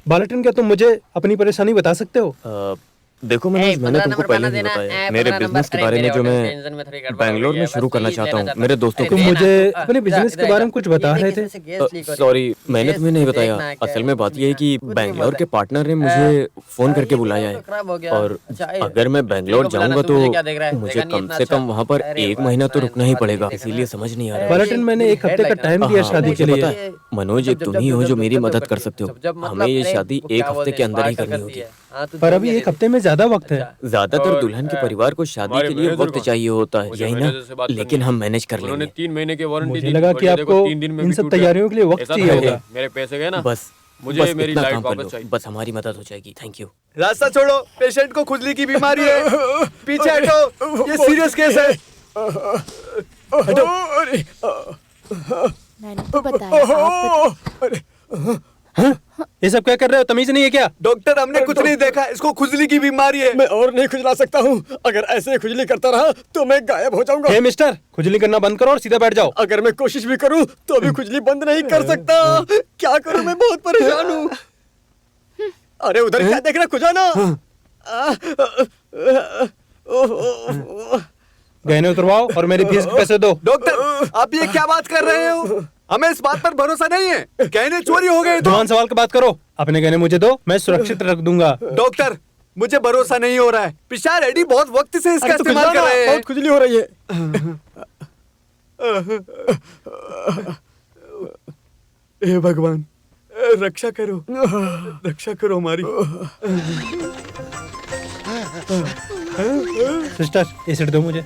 बालटन, क्या तुम मुझे अपनी परेशानी बता सकते हो? देखो मनोज, मैंने तुमको पहले ही बताया मेरे बिजनेस के बारे में जो मैं बैंगलोर में शुरू करना चाहता हूँ मेरे दोस्तों को। तुम मुझे अपने बिजनेस के बारे में कुछ बता रहे थे। सॉरी, मैंने तुम्हें नहीं बताया। असल में बात यह है कि बैंगलोर के पार्टनर ने मुझे फोन करके बुलाया है और अगर मैं बैंगलोर जाऊंगा तो मुझे कम से कम वहाँ पर 1 महीना तो रुकना ही पड़ेगा, इसीलिए समझ नहीं आ रहा। बालटन, मैंने 1 हफ्ते का टाइम दिया शादी के लिए। मनोज, एक तुम ही हो जो मेरी मदद कर सकते हो। हमें ये शादी 1 हफ्ते के अंदर ही करनी होगी। पर अभी 1 हफ्ते में ज्यादा वक्त है। ज्यादातर दुल्हन के परिवार को शादी के लिए वक्त चाहिए होता है, यही ना? लेकिन हम मैनेज कर लेंगे। 3 महीने की वारंटी मुझे लगा कि आपको इन सब तैयारियों के लिए वक्त चाहिए होगा। मेरे पैसे गए ना, बस मुझे मेरी इतना लाइट काम कर वापस लो, चाहिए। बस हमारी मदद हो जाएगी। Thank you. रास्ता छोड़ो, पेशेंट को खुजली की बीमारी है। पीछे हटो, ये सीरियस केस है। हटो। मैंने तो बताया। ये सब क्या कर रहे हो? तमीज नहीं है क्या? डॉक्टर, हमने कुछ नहीं देखा, इसको खुजली की बीमारी है। मैं और नहीं खुजला सकता हूँ। अगर ऐसे खुजली करता रहा तो मैं गायब हो जाऊंगा। हे मिस्टर, खुजली करना बंद करो और सीधा बैठ जाओ। अगर मैं कोशिश भी करूँ तो भी खुजली बंद नहीं कर सकता। क्या करूँ, मैं बहुत परेशान हूँ। अरे उधर क्या देख रहा, खुजाना। गहने उतरवाओ और मेरी फीस के पैसे दो। डॉक्टर, आप ये क्या बात कर रहे हो? हमें इस बात पर भरोसा नहीं है। गहने चोरी हो गए तो? जवान सवाल की बात करो। अपने गहने मुझे दो, मैं सुरक्षित रख दूंगा। डॉक्टर, मुझे भरोसा नहीं हो रहा है। पिशार एडी बहुत वक्त से इसका इस्तेमाल कर रहे हैं। बहुत खुजली हो रही है। हे भगवान, रक्षा करो, रक्षा करो हमारी। सिस्टर, एसिड दो मुझे।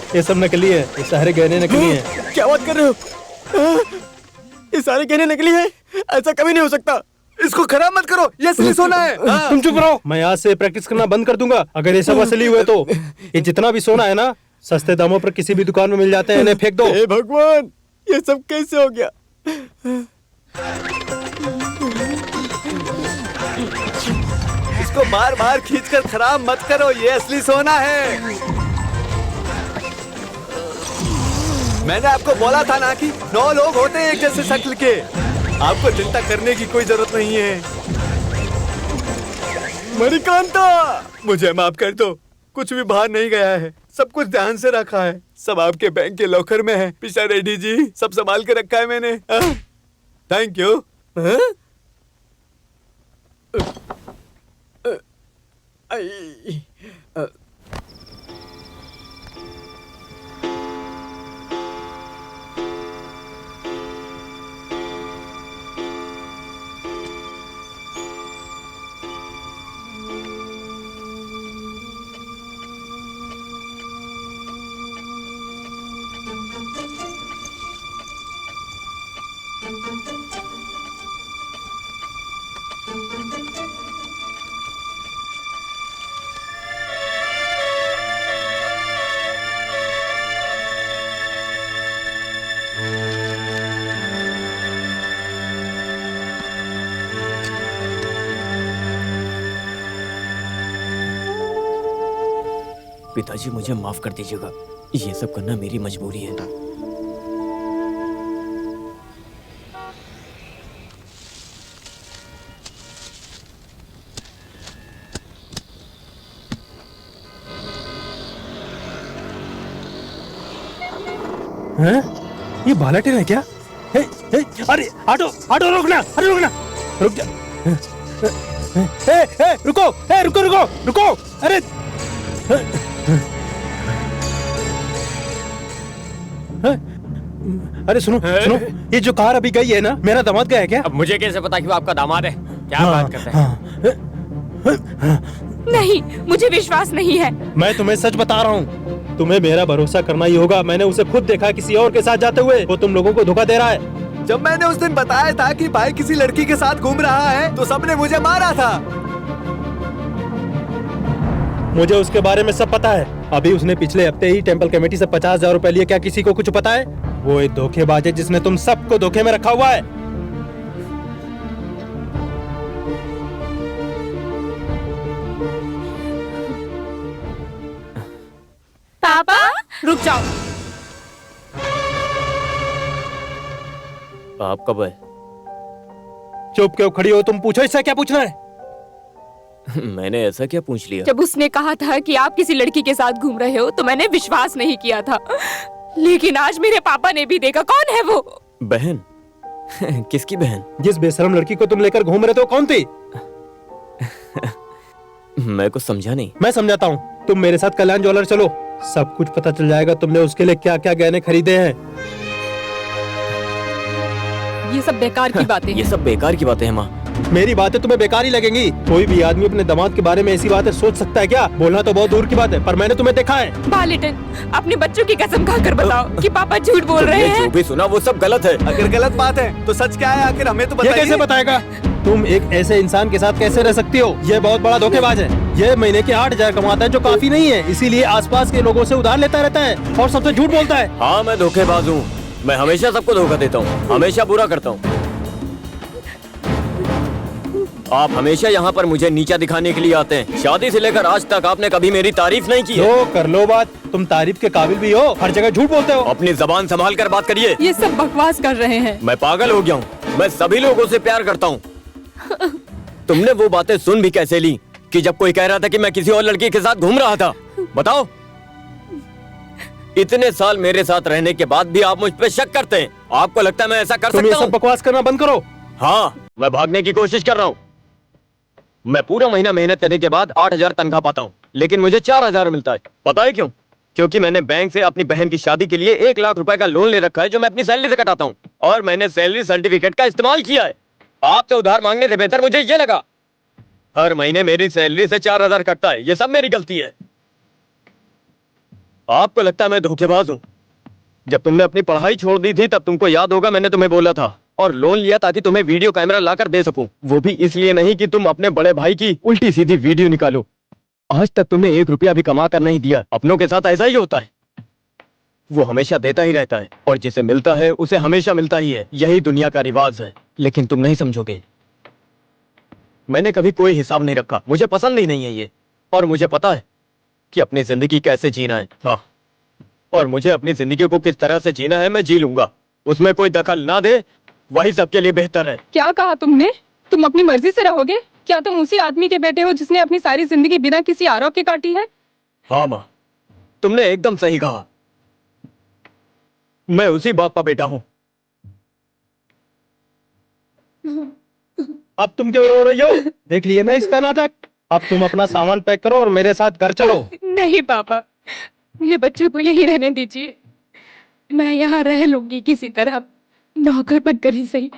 ये सब नकली है, ये सारे गहने नकली हैं। क्या बात कर रहे हो? ये सारे गहने नकली हैं? ऐसा कभी नहीं हो सकता। इसको खराब मत करो, ये असली सोना है। तुम चुप रहो, मैं आज से प्रैक्टिस करना बंद कर दूंगा। अगर ये सब असली हुए तो ये जितना भी सोना है ना, सस्ते दामों पर किसी भी दुकान में मिल जाते हैं, इन्हें फेंक दो। हे भगवान, ये सब कैसे हो गया? इसको बार बार खींचकर खराब मत करो, ये असली सोना है। मैंने आपको बोला था ना कि 9 लोग होते हैं एक जैसे शक्ल के। आपको चिंता करने की कोई जरूरत नहीं है। मणिकांता, मुझे माफ कर दो, कुछ भी बाहर नहीं गया है, सब कुछ ध्यान से रखा है, सब आपके बैंक के लॉकर में है। पिशा रेड्डी जी, सब संभाल के रखा है मैंने। Thank you. पिताजी, मुझे माफ कर दीजिएगा, ये सब करना मेरी मजबूरी है। हैं? ये बालाटेन है क्या? हे, हे, अरे ऑटो ऑटो रोकना, अरे रोकना, रुक जा। रुको, रुको रुको रुको, अरे अरे सुनो सुनो, ये जो कार अभी गई है ना, मेरा दामाद गया है क्या? अब मुझे कैसे पता कि वो आपका दामाद है? क्या बात करते हैं? नहीं, मुझे विश्वास नहीं है। मैं तुम्हें सच बता रहा हूँ, तुम्हें मेरा भरोसा करना ही होगा। मैंने उसे खुद देखा किसी और के साथ जाते हुए। वो तुम लोगों को धोखा दे रहा है। जब मैंने उस दिन बताया था कि भाई किसी लड़की के साथ घूम रहा है, तो सबने मुझे मारा था। मुझे उसके बारे में सब पता है। अभी उसने पिछले हफ्ते ही टेंपल कमेटी से 50,000 रुपए लिए। क्या किसी को कुछ पता है? वो एक धोखेबाज है जिसने तुम सबको धोखे में रखा हुआ है। पापा रुक जाओ। आप कब आए? चुप क्यों खड़ी हो तुम? पूछो, इससे क्या पूछना है? मैंने ऐसा क्या पूछ लिया? जब उसने कहा था कि आप किसी लड़की के साथ घूम रहे हो तो मैंने विश्वास नहीं किया था, लेकिन आज मेरे पापा ने भी देखा। कौन है वो? बहन? किसकी बहन? जिस बेशरम लड़की को तुम लेकर घूम रहे थे वो कौन थी? मैं कुछ समझा नहीं। मैं समझाता हूँ। तुम मेरे साथ कल्याण ज्वेलर चलो, सब कुछ पता चल जाएगा तुमने उसके लिए क्या क्या गहने खरीदे हैं। ये सब बेकार की बातें ये हैं। सब बेकार की बातें हैं माँ। मेरी बातें तुम्हें बेकार ही लगेंगी। कोई भी आदमी अपने दामाद के बारे में ऐसी बातें सोच सकता है क्या? बोलना तो बहुत दूर की बात है, पर मैंने तुम्हें देखा है। बालिटन, अपने बच्चों की कसम खाकर बताओ कि पापा झूठ बोल रहे तुमने हैं। जो भी सुना वो सब गलत है। अगर गलत बात है तो सच क्या है आखिर हमें तो ये बताइए। कैसे बताएगा? तुम एक ऐसे इंसान के साथ कैसे रह सकती हो? ये बहुत बड़ा धोखेबाज है। ये महीने के 8,000 कमाता है जो काफी नहीं है, इसीलिए आसपास के लोगों से उधार लेता रहता है और सबसे झूठ बोलता है। हाँ, मैं धोखेबाज हूँ। मैं हमेशा सबको धोखा देता हूँ, हमेशा बुरा करता हूँ। आप हमेशा यहाँ पर मुझे नीचा दिखाने के लिए आते हैं। शादी से लेकर आज तक आपने कभी मेरी तारीफ नहीं की है। लो कर लो बात, तुम तारीफ के काबिल भी हो, हर जगह झूठ बोलते हो। अपनी जबान संभाल कर बात करिए। ये सब बकवास कर रहे हैं। मैं पागल हो गया हूँ। मैं सभी लोगों से प्यार करता हूँ। तुमने वो बातें सुन भी कैसे ली कि जब कोई कह रहा था कि मैं किसी और लड़की के साथ घूम रहा था? बताओ। इतने साल मेरे साथ रहने के बाद भी आप मुझ पे शक करते हैं। आपको लगता है मैं ऐसा कर तुम ये सकता सब हूँ? बकवास करना बंद करो। हाँ, मैं भागने की कोशिश कर रहा हूँ। मैं पूरा महीना मेहनत करने के बाद 8,000 तनख्वाह पाता हूँ, लेकिन मुझे 4,000 मिलता है। पता है क्यों? क्योंकि मैंने बैंक से अपनी बहन की शादी के लिए 1 लाख रुपए का लोन ले रखा है जो मैं अपनी सैलरी से कटाता हूँ, और मैंने सैलरी सर्टिफिकेट का इस्तेमाल किया है। आपसे उधार मांगने से बेहतर मुझे ये लगा। हर महीने मेरी सैलरी से 4,000 कटता है। ये सब मेरी गलती है। आपको लगता है मैं धोखेबाज हूँ? जब तुमने अपनी पढ़ाई छोड़ दी थी तब तुमको याद होगा मैंने तुम्हें बोला था, और लोन लिया ताकि तुम्हें वीडियो कैमरा लाकर दे सकूं। वो भी इसलिए नहीं कि तुम अपने बड़े भाई की उल्टी सीधी वीडियो निकालो। आज तक तुमने 1 रुपया भी कमा कर नहीं दिया। अपनों के साथ ऐसा ही होता है, वो हमेशा देता ही रहता है, और जिसे मिलता है उसे हमेशा मिलता ही है। यही दुनिया का रिवाज है, लेकिन तुम नहीं समझोगे। मैंने कभी कोई हिसाब नहीं रखा, मुझे पसंद ही नहीं है ये, और मुझे पता है कि अपनी जिंदगी कैसे जीना है। हाँ, और मुझे अपनी जिंदगी को किस तरह से जीना है मैं जी लूंगा। उसमें कोई दखल ना दे, वही सबके लिए बेहतर है। क्या कहा तुमने? तुम अपनी मर्जी से रहोगे? क्या तुम उसी आदमी के बेटे हो जिसने अपनी सारी जिंदगी बिना किसी आरोप के काटी है? हाँ माँ, तुमने एकदम सही कहा। मैं उसी बाप का बेटा हूँ। अब तुम क्यों रो रही हो? देख लिए ना इसका नाटक। अब तुम अपना सामान पैक करो और मेरे साथ घर चलो। नहीं पापा, मेरे बच्चे को यही रहने दीजिए। मैं यहाँ रह लूंगी किसी तरह, नौकर बनकर ही सही।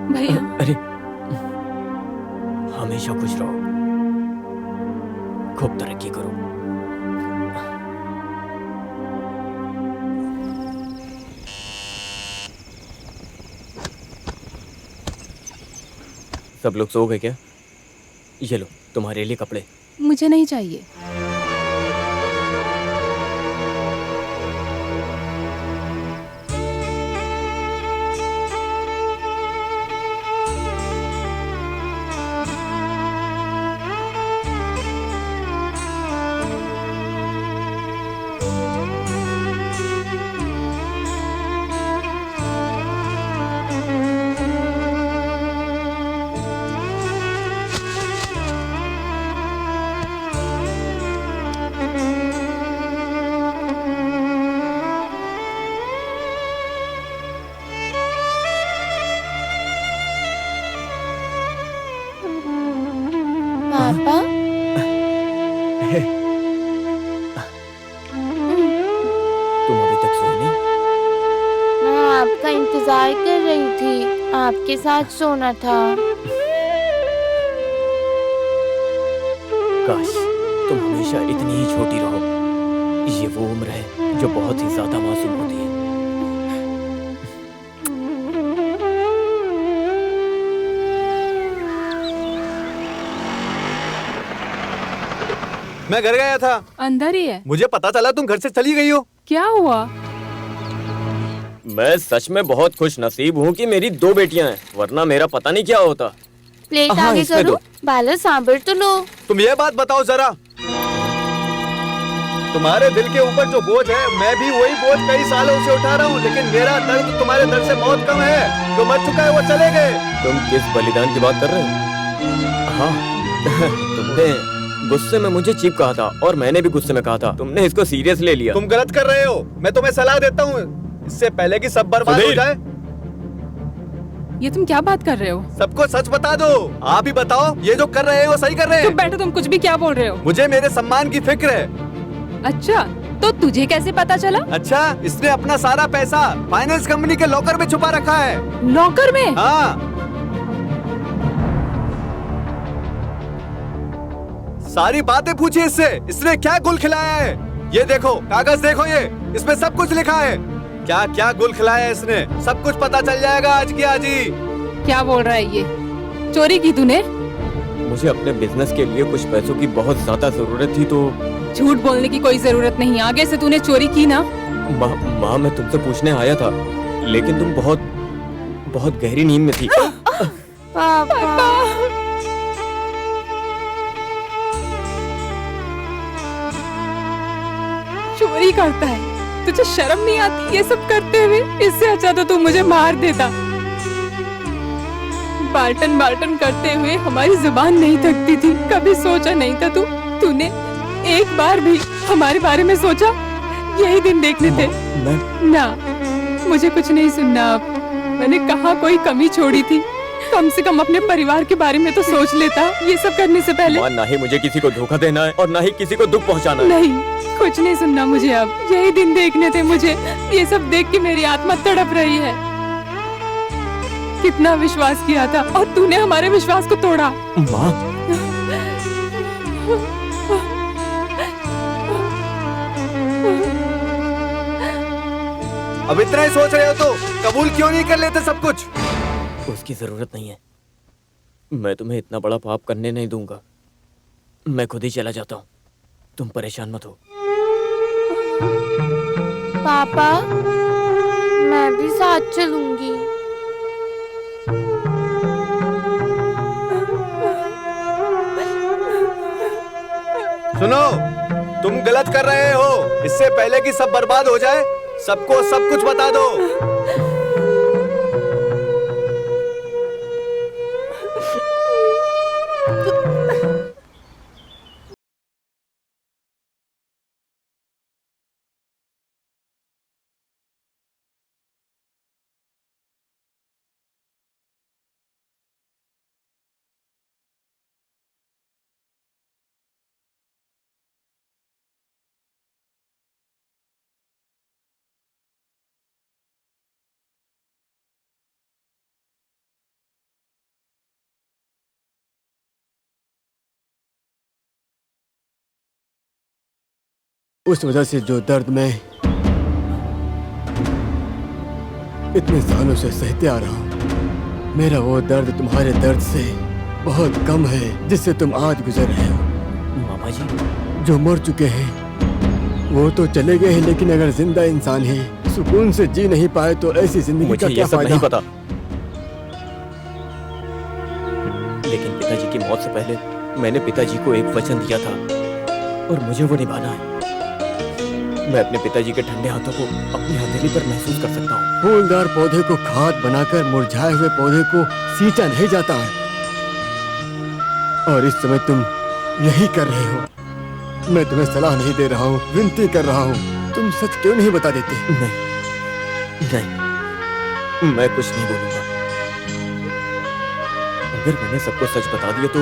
भैया, अरे, हमेशा खुश रहो, खूब तरक्की करो। सब लोग सो गए क्या? ये लो तुम्हारे लिए कपड़े। मुझे नहीं चाहिए। रही थी, आपके साथ सोना था। काश तुम हमेशा इतनी ही छोटी रहो। ये वो उम्र है जो बहुत ही ज्यादा मासूम होती है। मैं घर गया था। अंदर ही है। मुझे पता चला तुम घर से चली गई हो। क्या हुआ? मैं सच में बहुत खुश नसीब हूँ कि मेरी 2 बेटियां हैं, वरना मेरा पता नहीं क्या होता। प्लेट हाँ, आगे इसमें करो, दो। बाला सांभर तो लो। तुम ये बात बताओ जरा, तुम्हारे दिल के ऊपर जो बोझ है, मैं भी वही बोझ कई सालों से उठा रहा हूँ, लेकिन मेरा दर्द तुम्हारे दर्द से बहुत कम है। जो मर चुका है वो चले गए। तुम किस बलिदान की बात कर रहे हो? हाँ तुमने गुस्से में मुझे चीप कहा था और मैंने भी गुस्से में कहा था। तुमने इसको सीरियस ले लिया। तुम गलत कर रहे हो। मैं तुम्हें सलाह देता हूँ, इससे पहले कि सब बर्बाद हो जाए। ये तुम क्या बात कर रहे हो? सबको सच बता दो। आप ही बताओ, ये जो कर रहे हो सही कर रहे चुप हैं? बैठो, तुम कुछ भी क्या बोल रहे हो? मुझे मेरे सम्मान की फिक्र है। अच्छा, तो तुझे कैसे पता चला? अच्छा, इसने अपना सारा पैसा फाइनेंस कंपनी के लॉकर में छुपा रखा है। लॉकर में? हाँ, सारी बातें पूछी इससे। इसने क्या गुल खिलाया है? ये देखो, कागज देखो, ये इसमें सब कुछ लिखा है। क्या क्या गुल खिलाया है इसने, सब कुछ पता चल जाएगा आज की आज ही। क्या बोल रहा है ये? चोरी की तूने? मुझे अपने बिजनेस के लिए कुछ पैसों की बहुत ज्यादा जरूरत थी, तो झूठ बोलने की कोई जरूरत नहीं। आगे से तूने चोरी की ना? माँ मैं तुमसे पूछने आया था, लेकिन तुम बहुत गहरी नींद में थी। पापा। चोरी करता है? तुझे शर्म नहीं आती ये सब करते हुए? इससे अच्छा तो तू मुझे मार देता। बाल्टन बाल्टन करते हुए हमारी जुबान नहीं थकती थी। कभी सोचा नहीं था तूने एक बार भी हमारे बारे में सोचा? यही दिन देखने थे ना। मुझे कुछ नहीं सुनना अब। मैंने कहा कोई कमी छोड़ी थी? कम से कम अपने परिवार के बारे में तो सोच लेता ये सब करने से पहले। ना ही मुझे किसी को धोखा देना है और ना ही किसी को दुख पहुंचाना है। नहीं, कुछ नहीं सुनना मुझे अब। यही दिन देखने थे मुझे। ये सब देख के मेरी आत्मा तड़प रही है। कितना विश्वास किया था और तूने हमारे विश्वास को तोड़ा। माँ, अब इतना ही सोच रहे हो तो कबूल क्यों नहीं कर लेते सब कुछ? उसकी जरूरत नहीं है। मैं तुम्हें इतना बड़ा पाप करने नहीं दूंगा। मैं खुद ही चला जाता हूँ, तुम परेशान मत हो। पापा, मैं भी साथ चलूंगी। सुनो, तुम गलत कर रहे हो। इससे पहले कि सब बर्बाद हो जाए, सबको सब कुछ बता दो। उस वजह से जो दर्द मैं इतने सालों से सहते आ रहा हूँ, मेरा वो दर्द तुम्हारे दर्द से बहुत कम है जिससे तुम आज गुजर रहे हो। मामा जी, जो मर चुके हैं वो तो चले गए हैं, लेकिन अगर जिंदा इंसान है सुकून से जी नहीं पाए तो ऐसी जिंदगी मुझे का क्या ये सब फायदा? नहीं पता, लेकिन पिताजी की मौत से पहले मैंने पिताजी को एक वचन दिया था और मुझे वो निभाना है। मैं अपने पिताजी के ठंडे हाथों को अपनी हथेली पर महसूस कर सकता हूँ। फूलदार पौधे को खाद बनाकर मुरझाए हुए पौधे को सींचा नहीं जाता है, और इस समय तुम यही कर रहे हो। मैं तुम्हें सलाह नहीं दे रहा हूँ, विनती कर रहा हूँ, तुम सच क्यों नहीं बता देते? नहीं, मैं कुछ नहीं बोलूंगा। अगर मैंने सबको सच बता दिया तो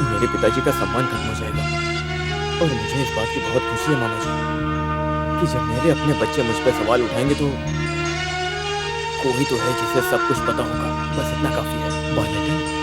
मेरे पिताजी का सम्मान खत्म हो जाएगा। और मुझे इस बात की बहुत खुशी है मामा जी कि जब मेरे अपने बच्चे मुझ पर सवाल उठाएंगे तो कोई तो है जिसे सब कुछ पता होगा, बस इतना काफी है। बालेटन